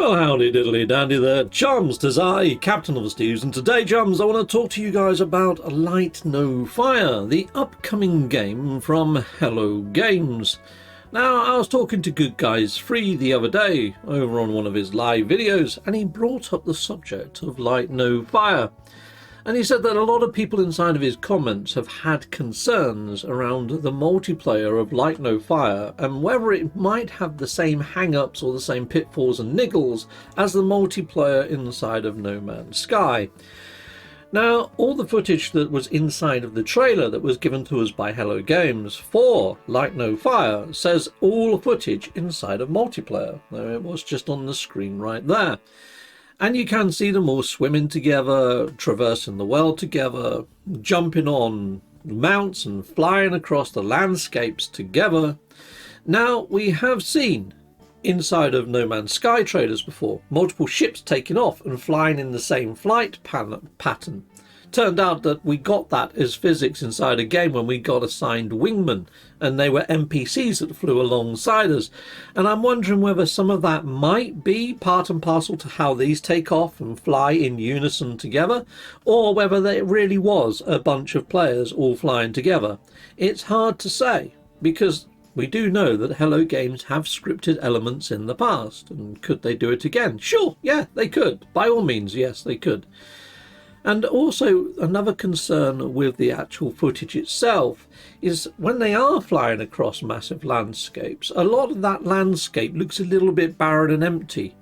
Well, howdy diddly dandy there, chums. 'Tis I, Captain of the Steves, and today, chums, I want to talk to you guys about Light No Fire, the upcoming game from Hello Games. Now, I was talking to Good Guys Free the other day over on one of his live videos, and he brought up the subject of Light No Fire. And he said that a lot of people inside of his comments have had concerns around the multiplayer of Light No Fire and whether it might have the same hang-ups or the same pitfalls and niggles as the multiplayer inside of No Man's Sky. Now, all the footage that was inside of the trailer that was given to us by Hello Games for Light No Fire says all the footage inside of multiplayer. Now, it was just on the screen right there. And you can see them all swimming together, traversing the world together, jumping on mounts and flying across the landscapes together. Now, we have seen inside of No Man's Sky trailers before, multiple ships taking off and flying in the same flight pattern. Turned out that we got that as physics inside a game when we got assigned wingmen, and they were NPCs that flew alongside us. And I'm wondering whether some of that might be part and parcel to how these take off and fly in unison together, or whether it really was a bunch of players all flying together. It's hard to say, because we do know that Hello Games have scripted elements in the past, and could they do it again? Sure, yeah, they could. By all means, yes, they could. And also, another concern with the actual footage itself is when they are flying across massive landscapes, a lot of that landscape looks a little bit barren and empty.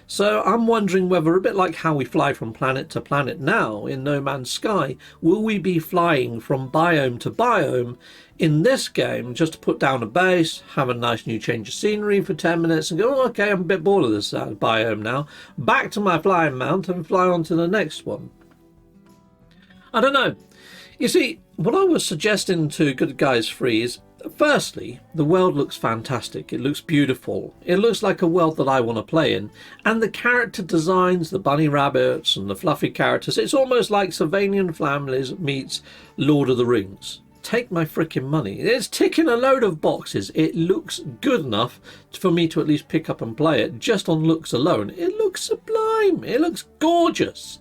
So I'm wondering whether, a bit like how we fly from planet to planet now in No Man's Sky, will we be flying from biome to biome in this game just to put down a base, have a nice new change of scenery for 10 minutes and go, oh, okay, I'm a bit bored of this biome now, back to my flying mount and fly on to the next one. I don't know. You see, what I was suggesting to Good Guys Free is, firstly, the world looks fantastic. It looks beautiful. It looks like a world that I want to play in. And the character designs, the bunny rabbits and the fluffy characters, it's almost like Sylvanian Families meets Lord of the Rings. Take my frickin' money. It's ticking a load of boxes. It looks good enough for me to at least pick up and play it just on looks alone. It looks sublime. It looks gorgeous.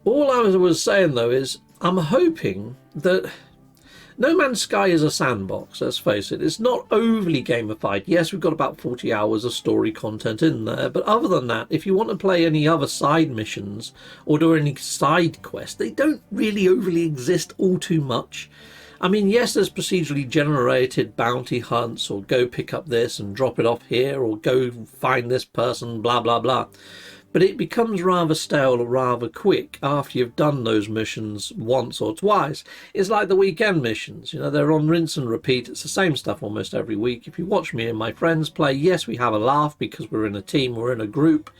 All I was saying, though, is I'm hoping that No Man's Sky is a sandbox, let's face it. It's not overly gamified. Yes, we've got about 40 hours of story content in there, but other than that, if you want to play any other side missions or do any side quests, they don't really overly exist all too much. I mean, yes, there's procedurally generated bounty hunts, or go pick up this and drop it off here, or go find this person, blah, blah, blah. But it becomes rather stale rather quick after you've done those missions once or twice. It's like the weekend missions, you know, they're on rinse and repeat. It's the same stuff almost every week. If you watch me and my friends play, yes, we have a laugh because we're in a team, we're in a group,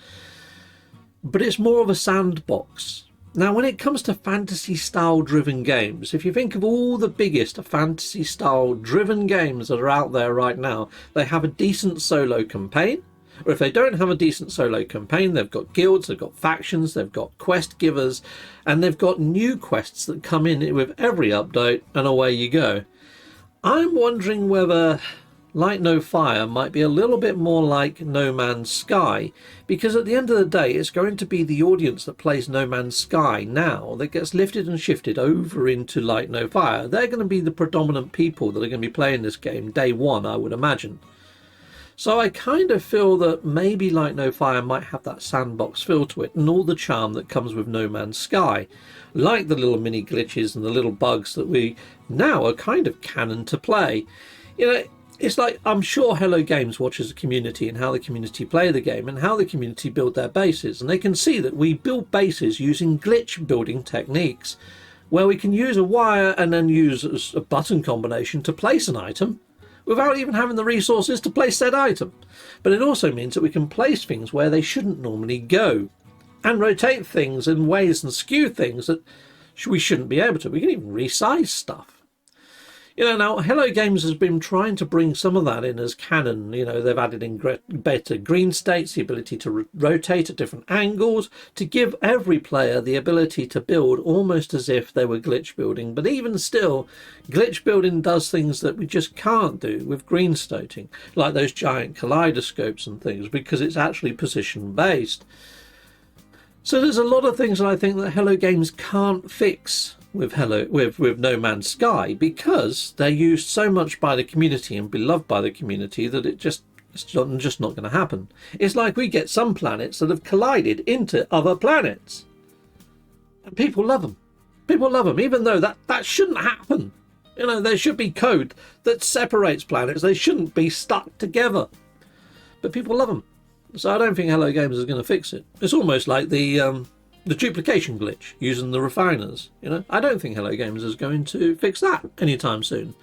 but it's more of a sandbox. Now, when it comes to fantasy style driven games, if you think of all the biggest fantasy style driven games that are out there right now, they have a decent solo campaign. Or if they don't have a decent solo campaign, they've got guilds, they've got factions, they've got quest givers, and they've got new quests that come in with every update, and away you go. I'm wondering whether Light No Fire might be a little bit more like No Man's Sky, because at the end of the day, it's going to be the audience that plays No Man's Sky now that gets lifted and shifted over into Light No Fire. They're going to be the predominant people that are going to be playing this game day one, I would imagine. So I kind of feel that maybe Light No Fire might have that sandbox feel to it and all the charm that comes with No Man's Sky. Like the little mini glitches and the little bugs that we now are kind of canon to play. You know, it's like, I'm sure Hello Games watches the community and how the community play the game and how the community build their bases. And they can see that we build bases using glitch building techniques, where we can use a wire and then use a button combination to place an item, without even having the resources to place said item. But it also means that we can place things where they shouldn't normally go, and rotate things in ways and skew things that we shouldn't be able to. We can even resize stuff. You know, now Hello Games has been trying to bring some of that in as canon. You know, they've added in better green states, the ability to rotate at different angles, to give every player the ability to build almost as if they were glitch building. But even still, glitch building does things that we just can't do with green stating, like those giant kaleidoscopes and things, because it's actually position based. So there's a lot of things that I think that Hello Games can't fix with No Man's Sky, because they're used so much by the community and beloved by the community that it's just not going to happen. It's like we get some planets that have collided into other planets, and people love them. People love them, even though that shouldn't happen. You know, there should be code that separates planets. They shouldn't be stuck together, but people love them. So I don't think Hello Games is going to fix it. It's almost like the duplication glitch using the refiners. You know, I don't think Hello Games is going to fix that anytime soon.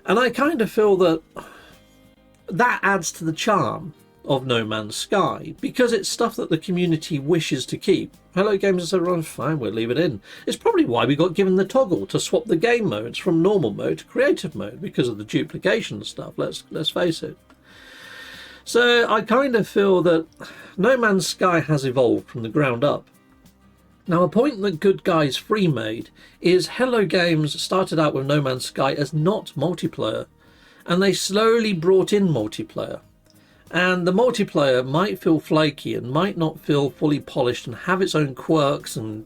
And I kind of feel that adds to the charm of No Man's Sky, because it's stuff that the community wishes to keep. Hello Games has said, well, fine, we'll leave it in. It's probably why we got given the toggle to swap the game modes from normal mode to creative mode, because of the duplication stuff. Let's face it. So I kind of feel that No Man's Sky has evolved from the ground up. Now, a point that Good Guys Free made is Hello Games started out with No Man's Sky as not multiplayer, and they slowly brought in multiplayer. And the multiplayer might feel flaky and might not feel fully polished and have its own quirks and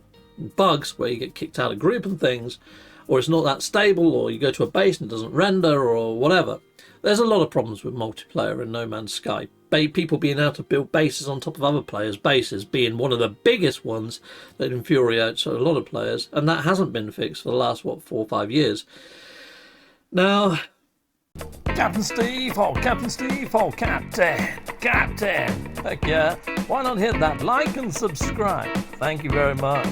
bugs where you get kicked out of group and things, or it's not that stable, or you go to a base and it doesn't render, or whatever. There's a lot of problems with multiplayer in No Man's Sky. People being able to build bases on top of other players' bases being one of the biggest ones that infuriates a lot of players, and that hasn't been fixed for the last, 4 or 5 years. Now, Captain Steve, oh Captain Steve, oh Captain. Heck yeah, why not hit that like and subscribe? Thank you very much.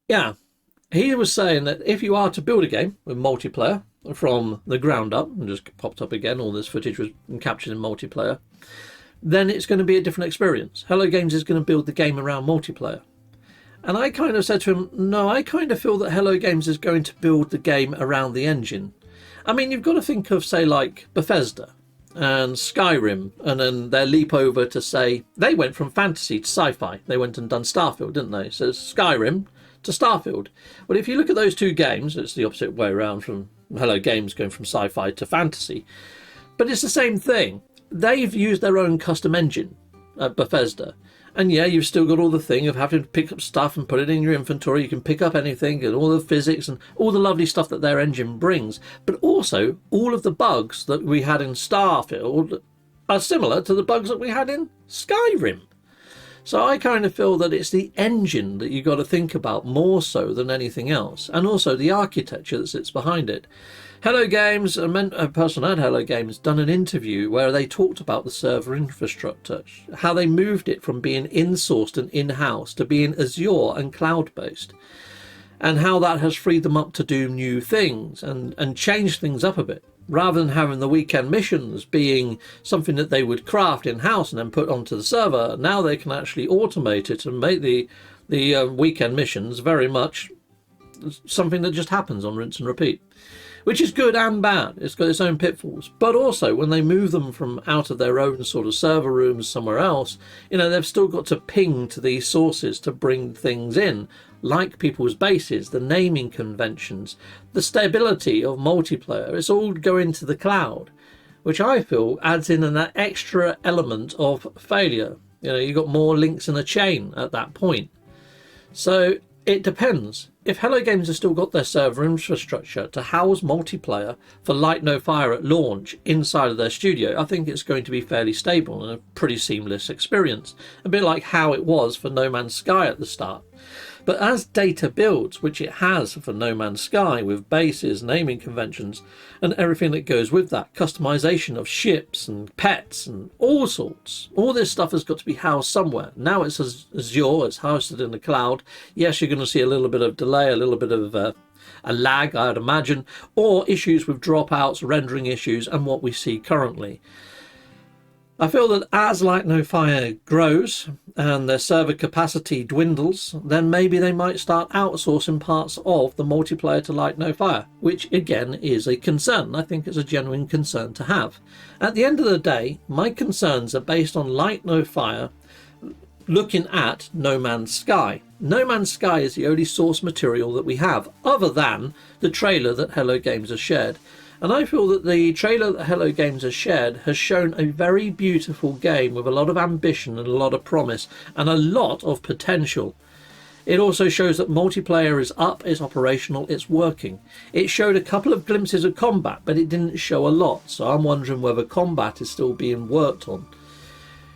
Yeah, he was saying that if you are to build a game with multiplayer from the ground up, and just popped up again, all this footage was captured in multiplayer, then it's going to be a different experience. Hello Games is going to build the game around multiplayer. And I kind of said to him, no, I kind of feel that Hello Games is going to build the game around the engine. I mean, you've got to think of, say, like Bethesda and Skyrim, and then their leap over to, say, they went from fantasy to sci-fi. They went and done Starfield, didn't they? So Skyrim to Starfield. Well, if you look at those two games, it's the opposite way around, from Hello Games going from sci-fi to fantasy. But it's the same thing. They've used their own custom engine at Bethesda. And yeah, you've still got all the thing of having to pick up stuff and put it in your inventory. You can pick up anything and all the physics and all the lovely stuff that their engine brings. But also, all of the bugs that we had in Starfield are similar to the bugs that we had in Skyrim. So I kind of feel that it's the engine that you've got to think about more so than anything else. And also the architecture that sits behind it. Hello Games, a person at Hello Games, done an interview where they talked about the server infrastructure, how they moved it from being in-sourced and in-house to being Azure and cloud-based, and how that has freed them up to do new things and change things up a bit. Rather than having the weekend missions being something that they would craft in-house and then put onto the server, now they can actually automate it and make the weekend missions very much something that just happens on rinse and repeat. Which is good and bad. It's got its own pitfalls. But also, when they move them from out of their own sort of server rooms somewhere else, you know, they've still got to ping to these sources to bring things in, like people's bases, the naming conventions, the stability of multiplayer. It's all going to the cloud, which I feel adds in an extra element of failure. You know, you've got more links in a chain at that point. So it depends. If Hello Games has still got their server infrastructure to house multiplayer for Light No Fire at launch inside of their studio, I think it's going to be fairly stable and a pretty seamless experience. A bit like how it was for No Man's Sky at the start. But as data builds, which it has for No Man's Sky, with bases, naming conventions, and everything that goes with that, customization of ships and pets and all sorts, all this stuff has got to be housed somewhere. Now it's Azure, it's hosted in the cloud. Yes, you're going to see a little bit of delay, a little bit of a lag, I'd imagine, or issues with dropouts, rendering issues, and what we see currently. I feel that as Light No Fire grows and their server capacity dwindles, then maybe they might start outsourcing parts of the multiplayer to Light No Fire, which again is a concern. I think it's a genuine concern to have. At the end of the day, my concerns are based on Light No Fire looking at No Man's Sky. No Man's Sky is the only source material that we have, other than the trailer that Hello Games has shared. And I feel that the trailer that Hello Games has shared has shown a very beautiful game with a lot of ambition and a lot of promise and a lot of potential. It also shows that multiplayer is up, it's operational, it's working. It showed a couple of glimpses of combat, but it didn't show a lot, so I'm wondering whether combat is still being worked on.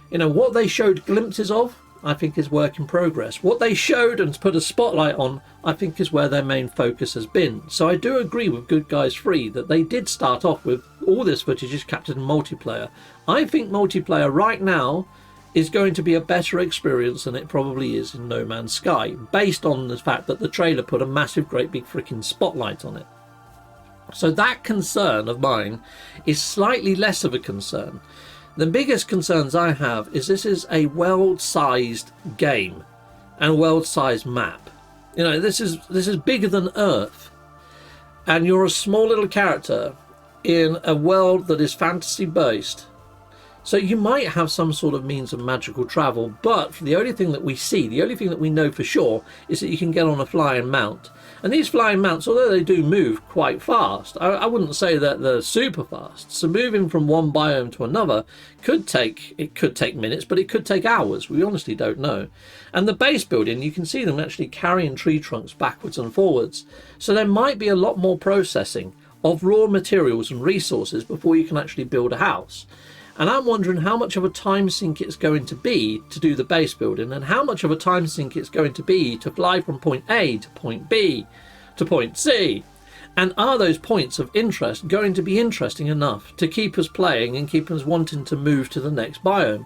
You know, what they showed glimpses of, I think is work in progress. What they showed and put a spotlight on, I think is where their main focus has been. So I do agree with Good Guys 3 that they did start off with all this footage is captured in multiplayer. I think multiplayer right now is going to be a better experience than it probably is in No Man's Sky, based on the fact that the trailer put a massive, great big freaking spotlight on it. So that concern of mine is slightly less of a concern. The biggest concerns I have is this is a world-sized game and a world-sized map. You know, this is bigger than Earth, and you're a small little character in a world that is fantasy-based. So you might have some sort of means of magical travel, but the only thing that we see, the only thing that we know for sure, is that you can get on a flying mount. And these flying mounts, although they do move quite fast, I wouldn't say that they're super fast. So moving from one biome to another could take minutes, but it could take hours. We honestly don't know. And the base building, you can see them actually carrying tree trunks backwards and forwards. So there might be a lot more processing of raw materials and resources before you can actually build a house. And I'm wondering how much of a time sink it's going to be to do the base building, and how much of a time sink it's going to be to fly from point A to point B to point C. And are those points of interest going to be interesting enough to keep us playing and keep us wanting to move to the next biome?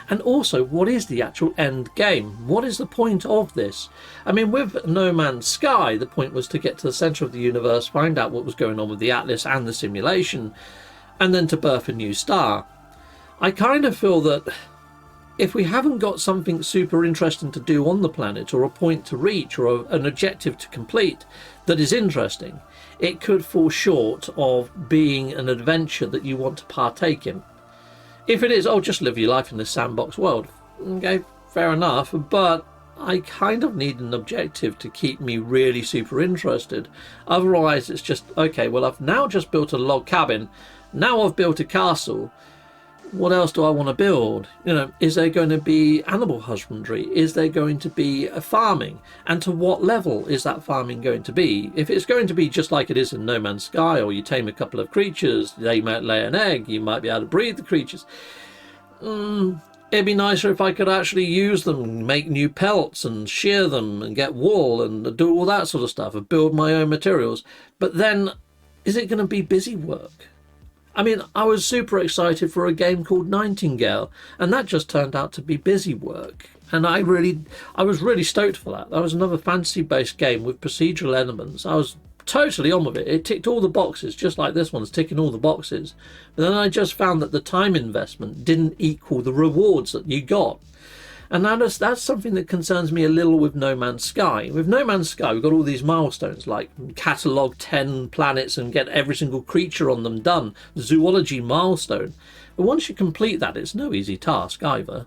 And also, what is the actual end game? What is the point of this? I mean, with No Man's Sky, the point was to get to the centre of the universe, find out what was going on with the Atlas and the simulation, and then to birth a new star. I kind of feel that if we haven't got something super interesting to do on the planet, or a point to reach, or an objective to complete that is interesting, it could fall short of being an adventure that you want to partake in. If it is, oh, just live your life in this sandbox world, okay, fair enough, but I kind of need an objective to keep me really super interested. Otherwise it's just, okay, well, I've now just built a log cabin, now I've built a castle. What else do I want to build? You know, is there going to be animal husbandry? Is there going to be a farming? And to what level is that farming going to be? If it's going to be just like it is in No Man's Sky, or you tame a couple of creatures, they might lay an egg, you might be able to breed the creatures. It'd be nicer if I could actually use them, make new pelts and shear them and get wool and do all that sort of stuff and build my own materials. But then, is it going to be busy work? I mean, I was super excited for a game called Nightingale, and that just turned out to be busy work. And I was really stoked for that. That was another fantasy-based game with procedural elements. I was totally on with it. It ticked all the boxes, just like this one's ticking all the boxes. But then I just found that the time investment didn't equal the rewards that you got. And that's something that concerns me a little with No Man's Sky. With No Man's Sky, we've got all these milestones, like catalogue 10 planets and get every single creature on them done. The zoology milestone. But once you complete that, it's no easy task either.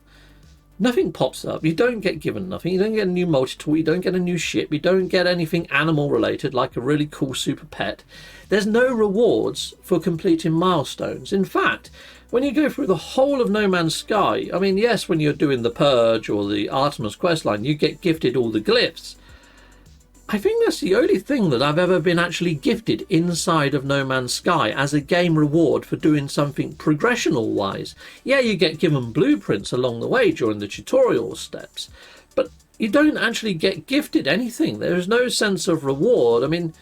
Nothing pops up. You don't get given nothing. You don't get a new multi-tool. You don't get a new ship. You don't get anything animal related, like a really cool super pet. There's no rewards for completing milestones. In fact, when you go through the whole of No Man's Sky, I mean, yes, when you're doing the Purge or the Artemis questline, you get gifted all the glyphs. I think that's the only thing that I've ever been actually gifted inside of No Man's Sky as a game reward for doing something progressional wise. Yeah, you get given blueprints along the way during the tutorial steps, but you don't actually get gifted anything. There is no sense of reward. I mean,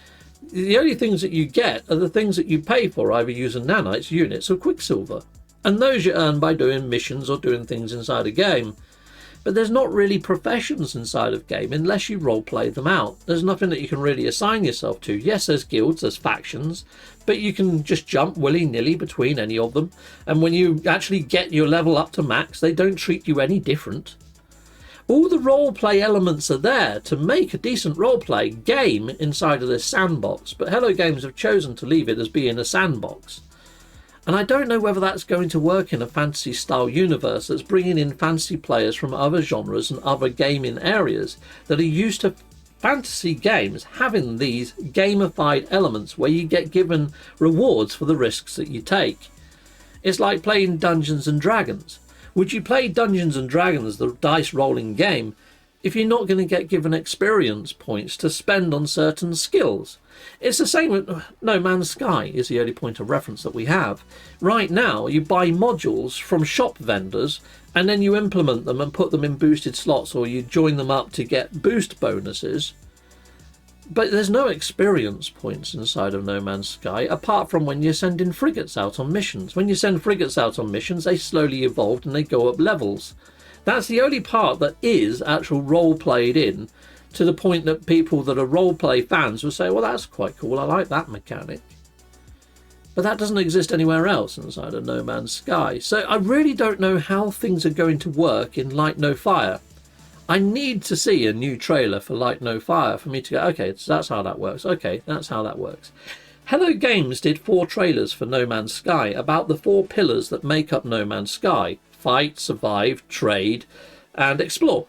the only things that you get are the things that you pay for, either using nanites, units, or quicksilver. And those you earn by doing missions or doing things inside a game. but there's not really professions inside of game unless you role play them out. There's nothing that you can really assign yourself to. Yes, there's guilds, there's factions, but you can just jump willy-nilly between any of them, and when you actually get your level up to max, they don't treat you any different. All the role play elements are there to make a decent role play game inside of this sandbox, but Hello Games have chosen to leave it as being a sandbox. And I don't know whether that's going to work in a fantasy style universe that's bringing in fantasy players from other genres and other gaming areas that are used to fantasy games having these gamified elements where you get given rewards for the risks that you take. It's like playing Dungeons and Dragons. Would you play Dungeons and Dragons, the dice rolling game, if you're not going to get given experience points to spend on certain skills? It's the same with No Man's Sky is the only point of reference that we have. Right now, you buy modules from shop vendors and then you implement them and put them in boosted slots, or you join them up to get boost bonuses. But there's no experience points inside of No Man's Sky, apart from when you're sending frigates out on missions. When you send frigates out on missions, they slowly evolve and they go up levels. That's the only part that is actual role played in, to the point that people that are role play fans will say, well, that's quite cool, I like that mechanic. But that doesn't exist anywhere else inside of No Man's Sky. So I really don't know how things are going to work in Light No Fire. I need to see a new trailer for Light No Fire for me to go, okay, so that's how that works. Okay, that's how that works. Hello Games did 4 trailers for No Man's Sky about the 4 pillars that make up No Man's Sky: fight, survive, trade, and explore.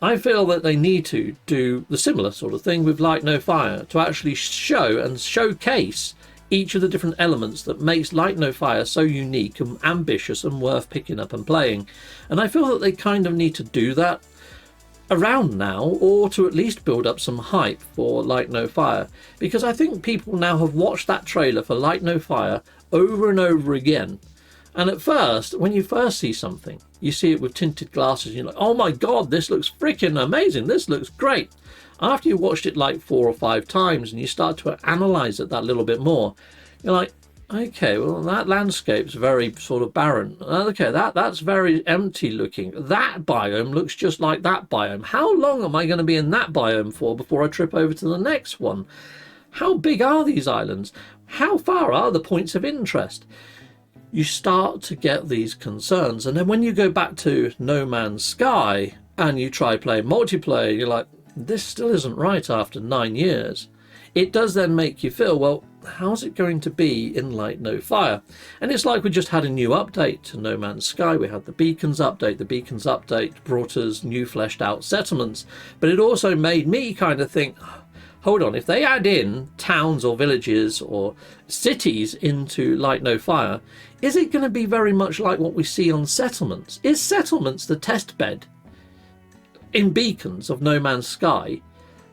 I feel that they need to do the similar sort of thing with Light No Fire to actually show and showcase each of the different elements that makes Light No Fire so unique and ambitious and worth picking up and playing. And I feel that they kind of need to do that around now, or to at least build up some hype for Light No Fire, because I think people now have watched that trailer for Light No Fire over and over again. And at first, when you first see something, you see it with tinted glasses, and you're like, oh my god, this looks freaking amazing, this looks great. After you watched it like 4 or 5 times and you start to analyze it that little bit more, you're like, okay, well, that landscape's very sort of barren. Okay, that's very empty looking. That biome looks just like that biome. How long am I going to be in that biome for before I trip over to the next one? How big are these islands? How far are the points of interest? You start to get these concerns. And then when you go back to No Man's Sky and you try playing multiplayer, you're like, this still isn't right after 9 years. It does then make you feel, well, how's it going to be in Light No Fire? And it's like we just had a new update to No Man's Sky. We had the Beacons update. The Beacons update brought us new fleshed out settlements. But it also made me kind of think, hold on, if they add in towns or villages or cities into Light No Fire, is it going to be very much like what we see on Settlements? Is Settlements the test bed in Beacons of No Man's Sky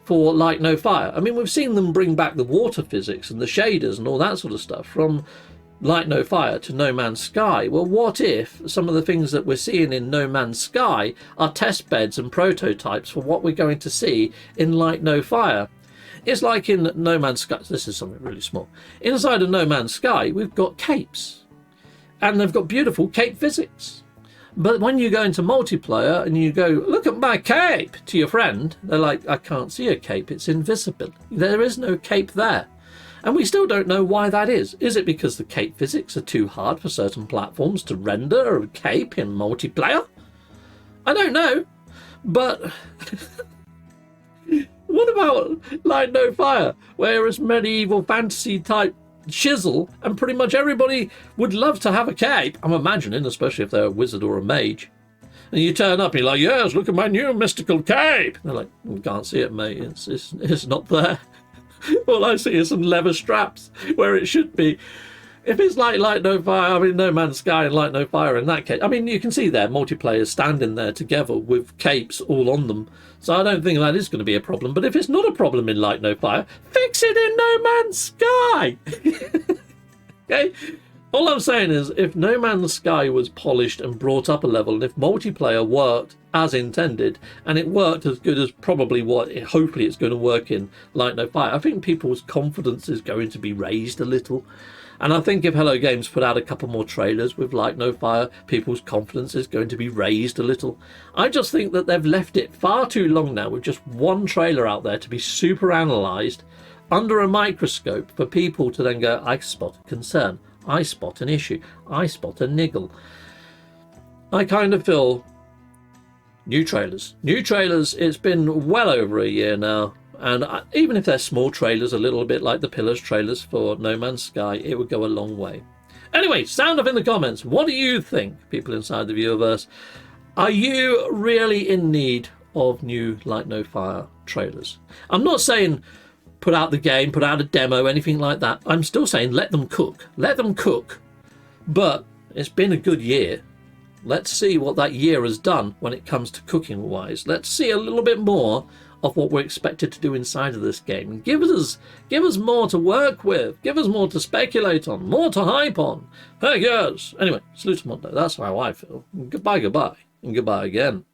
for Light No Fire? I mean, we've seen them bring back the water physics and the shaders and all that sort of stuff from Light No Fire to No Man's Sky. Well, what if some of the things that we're seeing in No Man's Sky are test beds and prototypes for what we're going to see in Light No Fire? It's like in No Man's Sky, this is something really small. Inside of No Man's Sky, we've got capes. And they've got beautiful cape physics. But when you go into multiplayer and you go, look at my cape, to your friend, they're like, I can't see a cape, it's invisible. There is no cape there. And we still don't know why that is. Is it because the cape physics are too hard for certain platforms to render a cape in multiplayer? I don't know. But what about Light No Fire, where it's medieval fantasy type chisel and pretty much everybody would love to have a cape, I'm imagining, especially if they're a wizard or a mage. And you turn up and you're like, yes, look at my new mystical cape. They're like, we can't see it, mate, it's not there. All I see is some leather straps where it should be. If it's like Light No Fire, I mean No Man's Sky and Light No Fire in that case, I mean, you can see there multiplayers standing there together with capes all on them. So I don't think that is going to be a problem. But if it's not a problem in Light No Fire, fix it in No Man's Sky. Okay? All I'm saying is, if No Man's Sky was polished and brought up a level, and if multiplayer worked as intended, and it worked as good as probably hopefully it's going to work in Light No Fire, I think people's confidence is going to be raised a little. And I think if Hello Games put out a couple more trailers with Light No Fire, people's confidence is going to be raised a little. I just think that they've left it far too long now with just one trailer out there to be super analysed under a microscope for people to then go, I spot a concern, I spot an issue, I spot a niggle. I kind of feel new trailers, it's been well over a year now, and even if they're small trailers, a little bit like the Pillars trailers for No Man's Sky, it would go a long way. Anyway, sound off in the comments. What do you think, people inside the viewerverse? Are you really in need of new Light No Fire trailers? I'm not saying put out the game, put out a demo, anything like that. I'm still saying let them cook. Let them cook. But it's been a good year. Let's see what that year has done when it comes to cooking wise. Let's see a little bit more of what we're expected to do inside of this game. Give us more to work with. Give us more to speculate on. More to hype on. Heck yes. Anyway, salute Mondo. That's how I feel. Goodbye, and goodbye again.